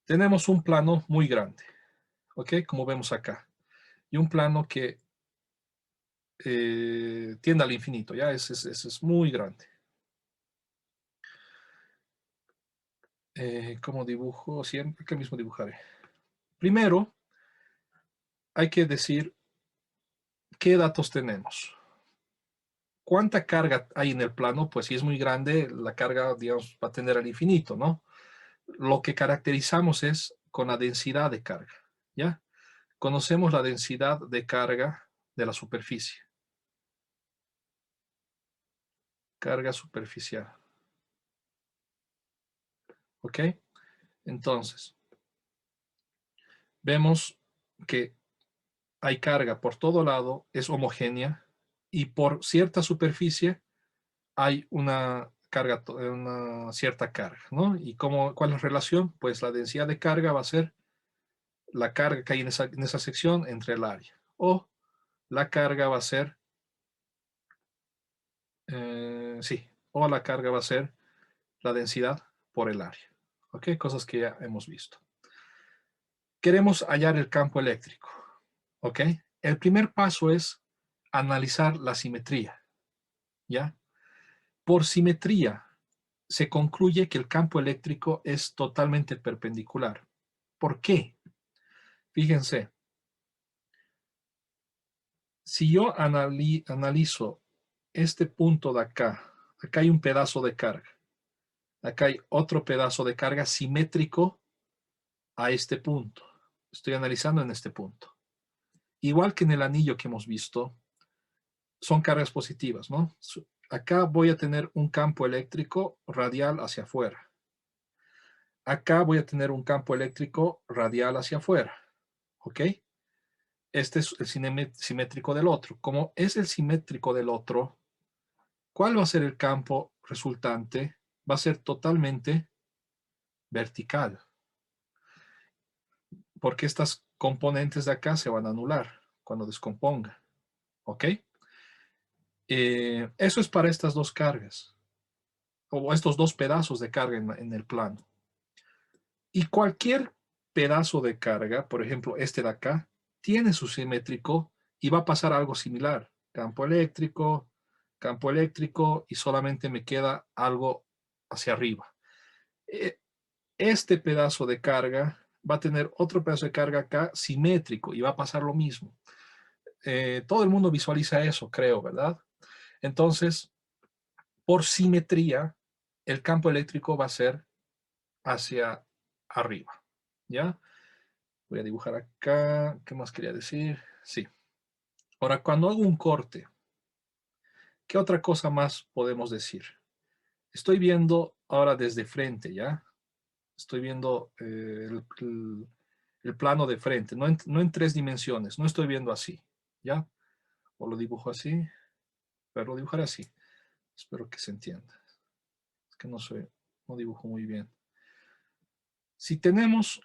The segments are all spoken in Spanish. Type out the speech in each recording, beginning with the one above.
Tenemos un plano muy grande, ¿ok? Como vemos acá. Y un plano que tiende al infinito, ¿ya? Ese es muy grande. ¿Cómo dibujo? Siempre que mismo dibujaré. Primero, hay que decir qué datos tenemos. ¿Cuánta carga hay en el plano? Pues si es muy grande, la carga, digamos, va a tender al infinito, ¿no? Lo que caracterizamos es con la densidad de carga, ¿ya? Conocemos la densidad de carga de la superficie. Carga superficial, ¿ok? Entonces, vemos que hay carga por todo lado, es homogénea, y por cierta superficie hay una carga, una cierta carga, ¿no? ¿Y cuál es la relación? Pues la densidad de carga va a ser la carga que hay en esa sección entre el área. O la carga va a ser, sí, o la carga va a ser la densidad por el área. ¿Ok? Cosas que ya hemos visto. Queremos hallar el campo eléctrico. ¿Ok? El primer paso es analizar la simetría. ¿Ya? Por simetría se concluye que el campo eléctrico es totalmente perpendicular. ¿Por qué? Fíjense, si yo analizo este punto de acá, acá hay un pedazo de carga, acá hay otro pedazo de carga simétrico a este punto. Estoy analizando en este punto. Igual que en el anillo que hemos visto, son cargas positivas, ¿no? Acá voy a tener un campo eléctrico radial hacia afuera. Acá voy a tener un campo eléctrico radial hacia afuera, ¿ok? Este es el simétrico del otro. Como es el simétrico del otro, ¿cuál va a ser el campo resultante? Va a ser totalmente vertical, porque estas componentes de acá se van a anular cuando descomponga, ¿ok? Eso es para estas dos cargas, o estos dos pedazos de carga en el plano. Y cualquier pedazo de carga, por ejemplo, este de acá, tiene su simétrico y va a pasar algo similar. Campo eléctrico y solamente me queda algo hacia arriba. Este pedazo de carga va a tener otro pedazo de carga acá simétrico y va a pasar lo mismo. Todo el mundo visualiza eso, creo, ¿verdad? Entonces, por simetría, el campo eléctrico va a ser hacia arriba, ¿ya? Voy a dibujar acá. ¿Qué más quería decir? Sí. Ahora, cuando hago un corte, ¿qué otra cosa más podemos decir? Estoy viendo ahora desde frente, ¿ya? Estoy viendo el plano de frente, no en 3 dimensiones, no estoy viendo así, ¿ya? O lo dibujo así, pero lo dibujaré así. Espero que se entienda. Es que no dibujo muy bien. Si hemos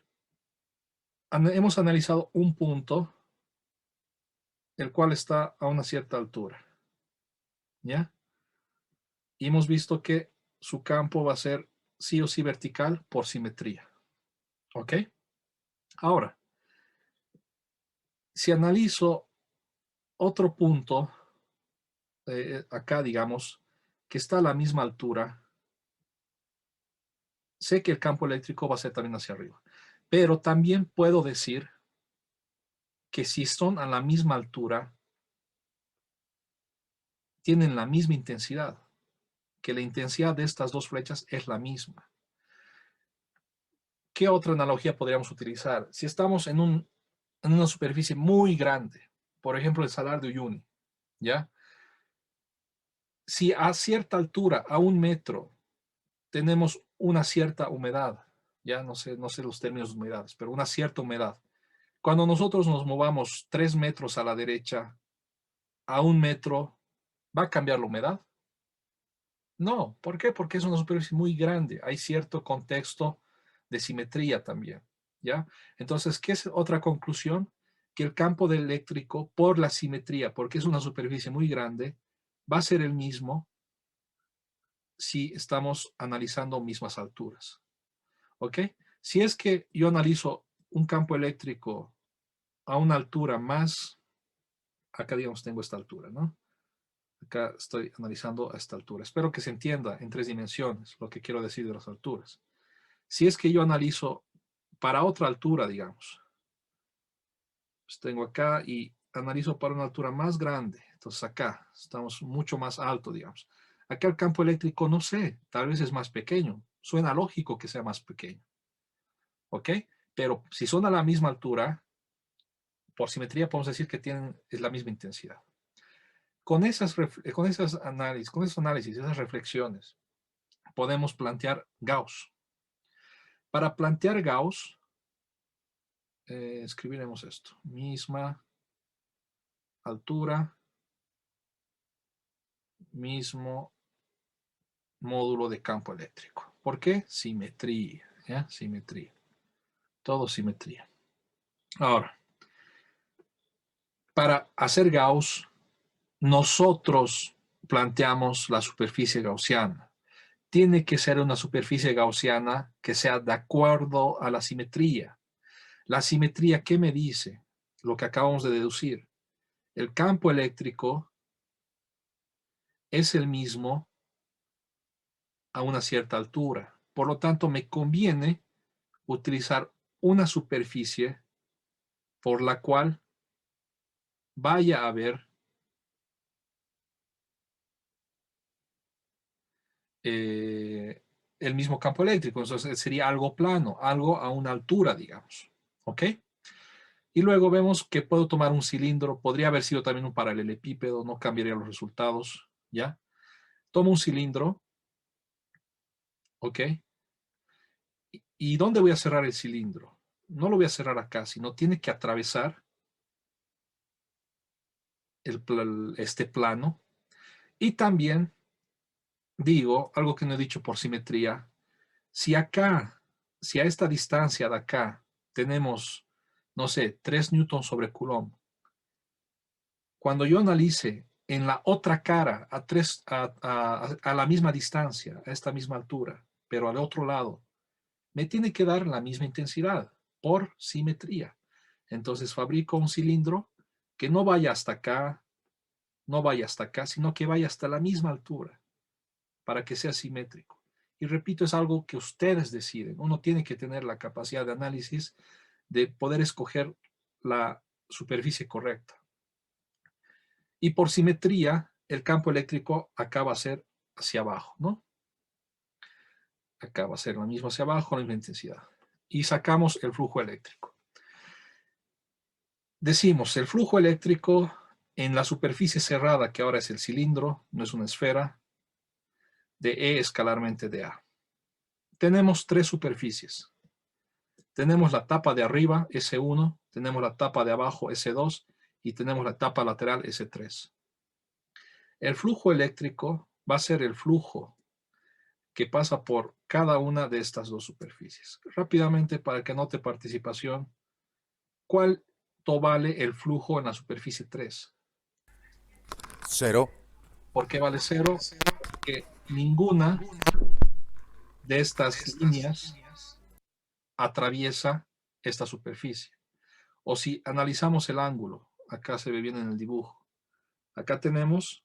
analizado un punto, el cual está a una cierta altura, ¿ya? Y hemos visto que su campo va a ser sí o sí vertical por simetría. ¿Ok? Ahora, si analizo otro punto, acá digamos, que está a la misma altura, sé que el campo eléctrico va a ser también hacia arriba. Pero también puedo decir que si son a la misma altura, tienen la misma intensidad, que la intensidad de estas dos flechas es la misma. ¿Qué otra analogía podríamos utilizar? Si estamos en una superficie muy grande, por ejemplo, el Salar de Uyuni, ¿ya? Si a cierta altura, a 1 metro, tenemos una cierta humedad, ya no sé los términos de humedades, pero una cierta humedad. Cuando nosotros nos movamos 3 metros a la derecha, a 1 metro, ¿va a cambiar la humedad? No. ¿Por qué? Porque es una superficie muy grande. Hay cierto contexto de simetría también, ¿ya? Entonces, ¿qué es otra conclusión? Que el campo de eléctrico, por la simetría, porque es una superficie muy grande, va a ser el mismo si estamos analizando mismas alturas. ¿Ok? Si es que yo analizo un campo eléctrico a una altura más, acá digamos tengo esta altura, ¿no? Acá estoy analizando a esta altura. Espero que se entienda en 3 dimensiones lo que quiero decir de las alturas. Si es que yo analizo para otra altura, digamos, pues tengo acá y analizo para una altura más grande. Entonces acá estamos mucho más alto, digamos. Acá el campo eléctrico, no sé, tal vez es más pequeño. Suena lógico que sea más pequeño. ¿Ok? Pero si son a la misma altura, por simetría podemos decir que tienen la misma intensidad. Con esos análisis, esas reflexiones, podemos plantear Gauss. Para plantear Gauss, escribiremos esto. Misma altura, mismo módulo de campo eléctrico. ¿Por qué? Simetría. ¿Ya? Simetría. Todo simetría. Ahora, para hacer Gauss, nosotros planteamos la superficie gaussiana. Tiene que ser una superficie gaussiana que sea de acuerdo a la simetría. La simetría, ¿qué me dice? Lo que acabamos de deducir. El campo eléctrico es el mismo a una cierta altura. Por lo tanto, me conviene utilizar una superficie por la cual vaya a haber el mismo campo eléctrico. Entonces sería algo plano, algo a una altura, digamos. ¿Ok? Y luego vemos que puedo tomar un cilindro, podría haber sido también un paralelepípedo, no cambiaría los resultados, ¿ya? Tomo un cilindro, ¿ok? ¿Y dónde voy a cerrar el cilindro? No lo voy a cerrar acá, sino tiene que atravesar este plano. Y también digo, algo que no he dicho por simetría, si acá, si a esta distancia de acá tenemos, no sé, 3 newtons sobre Coulomb, cuando yo analice en la otra cara, a la misma distancia, a esta misma altura, pero al otro lado, me tiene que dar la misma intensidad por simetría. Entonces fabrico un cilindro que no vaya hasta acá, no vaya hasta acá, sino que vaya hasta la misma altura para que sea simétrico. Y repito, es algo que ustedes deciden. Uno tiene que tener la capacidad de análisis de poder escoger la superficie correcta. Y por simetría, el campo eléctrico acá va a ser hacia abajo, ¿no? Acá va a ser lo mismo hacia abajo, la misma intensidad. Y sacamos el flujo eléctrico. Decimos, el flujo eléctrico en la superficie cerrada, que ahora es el cilindro, no es una esfera, de E escalarmente de A. Tenemos 3 superficies. Tenemos la tapa de arriba, S1, tenemos la tapa de abajo, S2, y tenemos la tapa lateral, S3. El flujo eléctrico va a ser el flujo que pasa por cada una de estas 2 superficies. Rápidamente, para que anote participación, ¿cuánto vale el flujo en la superficie 3? 0. ¿Por qué vale 0? Porque ninguna de estas líneas atraviesa esta superficie. O si analizamos el ángulo, acá se ve bien en el dibujo, acá tenemos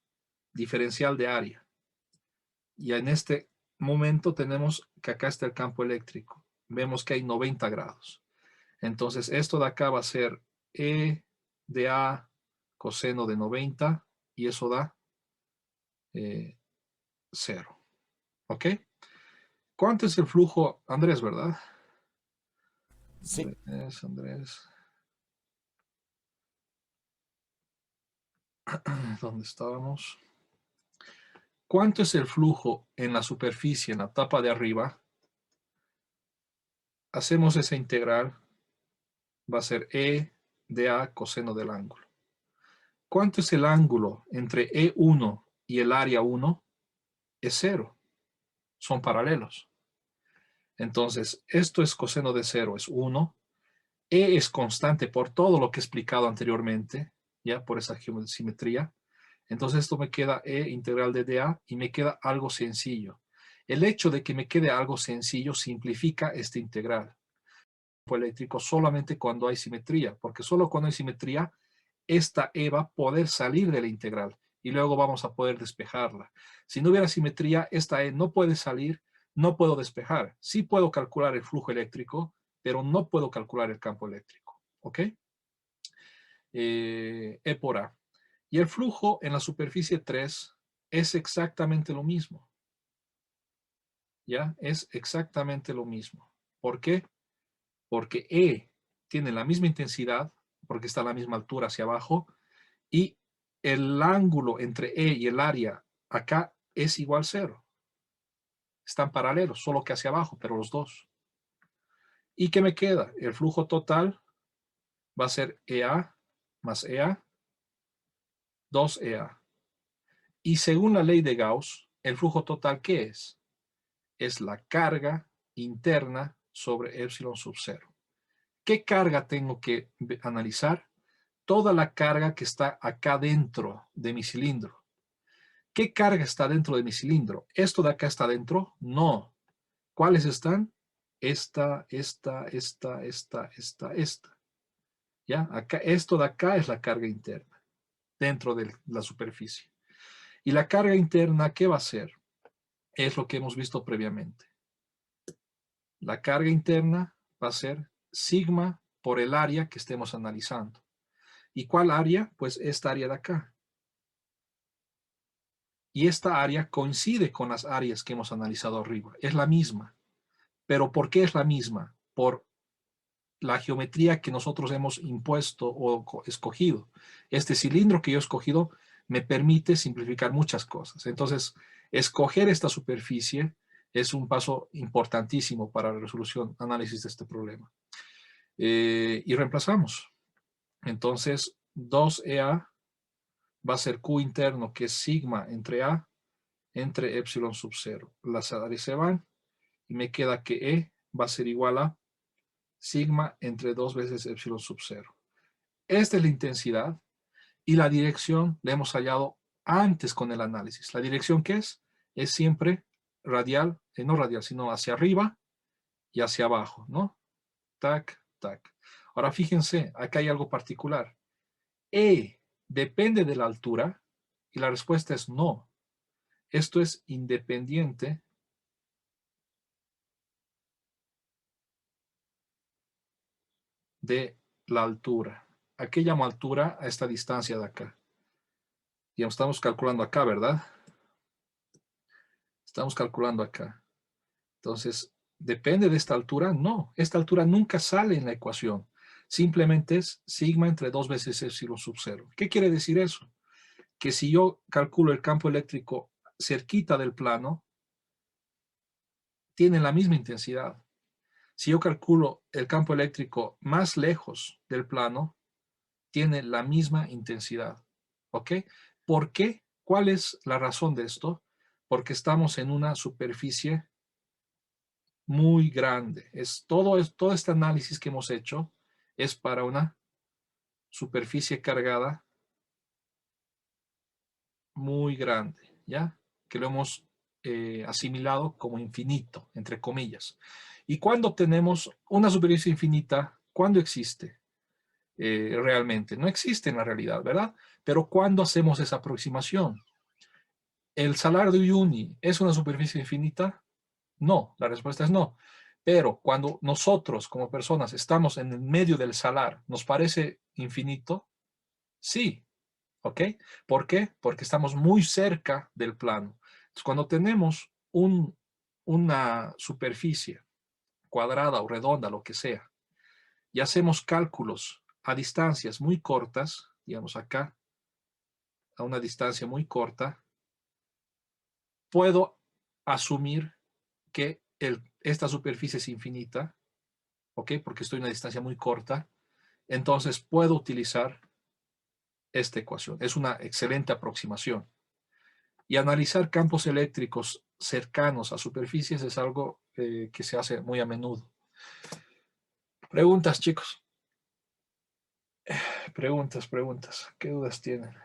diferencial de área. Y en este momento tenemos que acá está el campo eléctrico. Vemos que hay 90 grados. Entonces esto de acá va a ser E de A coseno de 90 y eso da 0. ¿Ok? ¿Cuánto es el flujo? Andrés, ¿verdad? Sí. Andrés. ¿Dónde estábamos? ¿Cuánto es el flujo en la superficie, en la tapa de arriba? Hacemos esa integral. Va a ser E de A coseno del ángulo. ¿Cuánto es el ángulo entre E1 y el área 1? Es 0. Son paralelos. Entonces, esto es coseno de 0, es 1. E es constante por todo lo que he explicado anteriormente, ya por esa simetría. Entonces esto me queda E integral de dA y me queda algo sencillo. El hecho de que me quede algo sencillo simplifica esta integral. eléctrico solamente cuando hay simetría, porque solo cuando hay simetría, esta E va a poder salir de la integral y luego vamos a poder despejarla. Si no hubiera simetría, esta E no puede salir, no puedo despejar. Sí puedo calcular el flujo eléctrico, pero no puedo calcular el campo eléctrico. ¿Ok? E por A. Y el flujo en la superficie 3 es exactamente lo mismo. ¿Ya? Es exactamente lo mismo. ¿Por qué? Porque E tiene la misma intensidad, porque está a la misma altura hacia abajo, y el ángulo entre E y el área acá es igual a 0. Están paralelos, solo que hacia abajo, pero los dos. ¿Y qué me queda? El flujo total va a ser EA más EA, 2EA. Y según la ley de Gauss, el flujo total, ¿qué es? Es la carga interna sobre epsilon sub 0. ¿Qué carga tengo que analizar? Toda la carga que está acá dentro de mi cilindro. ¿Qué carga está dentro de mi cilindro? ¿Esto de acá está dentro? No. ¿Cuáles están? Esta. ¿Ya? Acá, esto de acá es la carga interna dentro de la superficie. Y la carga interna, ¿qué va a ser? Es lo que hemos visto previamente. La carga interna va a ser sigma por el área que estemos analizando. ¿Y cuál área? Pues esta área de acá. Y esta área coincide con las áreas que hemos analizado arriba. Es la misma. ¿Pero por qué es la misma? Por la geometría que nosotros hemos impuesto o escogido. Este cilindro que yo he escogido me permite simplificar muchas cosas. Entonces, escoger esta superficie es un paso importantísimo para la resolución, análisis de este problema. Y reemplazamos. Entonces, 2EA va a ser Q interno, que es sigma entre A, entre epsilon sub 0. Las áreas se van y me queda que E va a ser igual a sigma entre 2 veces epsilon sub 0. Esta es la intensidad y la dirección la hemos hallado antes con el análisis. ¿La dirección qué es? Es siempre radial, no radial, sino hacia arriba y hacia abajo, ¿no? Tac, tac. Ahora fíjense, acá hay algo particular. E depende de la altura y la respuesta es no. Esto es independiente de la altura. ¿A qué llamo altura? A esta distancia de acá. Ya estamos calculando acá, ¿verdad? Estamos calculando acá. Entonces, ¿depende de esta altura? No, esta altura nunca sale en la ecuación. Simplemente es sigma entre 2 veces epsilon sub 0. ¿Qué quiere decir eso? Que si yo calculo el campo eléctrico cerquita del plano, tiene la misma intensidad. Si yo calculo el campo eléctrico más lejos del plano, tiene la misma intensidad. ¿Ok? ¿Por qué? ¿Cuál es la razón de esto? Porque estamos en una superficie muy grande. Todo este análisis que hemos hecho es para una superficie cargada muy grande, ¿ya? Que lo hemos asimilado como infinito, entre comillas. Y cuando tenemos una superficie infinita, ¿cuándo existe realmente? No existe en la realidad, ¿verdad? Pero ¿cuándo hacemos esa aproximación? ¿El salar de Uyuni es una superficie infinita? No, la respuesta es no. Pero cuando nosotros como personas estamos en el medio del salar, ¿nos parece infinito? Sí. ¿Ok? ¿Por qué? Porque estamos muy cerca del plano. Entonces, cuando tenemos una superficie cuadrada o redonda, lo que sea, y hacemos cálculos a distancias muy cortas, digamos acá, a una distancia muy corta, puedo asumir que esta superficie es infinita, ¿ok? Porque estoy a una distancia muy corta, entonces puedo utilizar esta ecuación. Es una excelente aproximación. Y analizar campos eléctricos cercanos a superficies es algo que se hace muy a menudo. Preguntas, chicos. Preguntas. ¿Qué dudas tienen?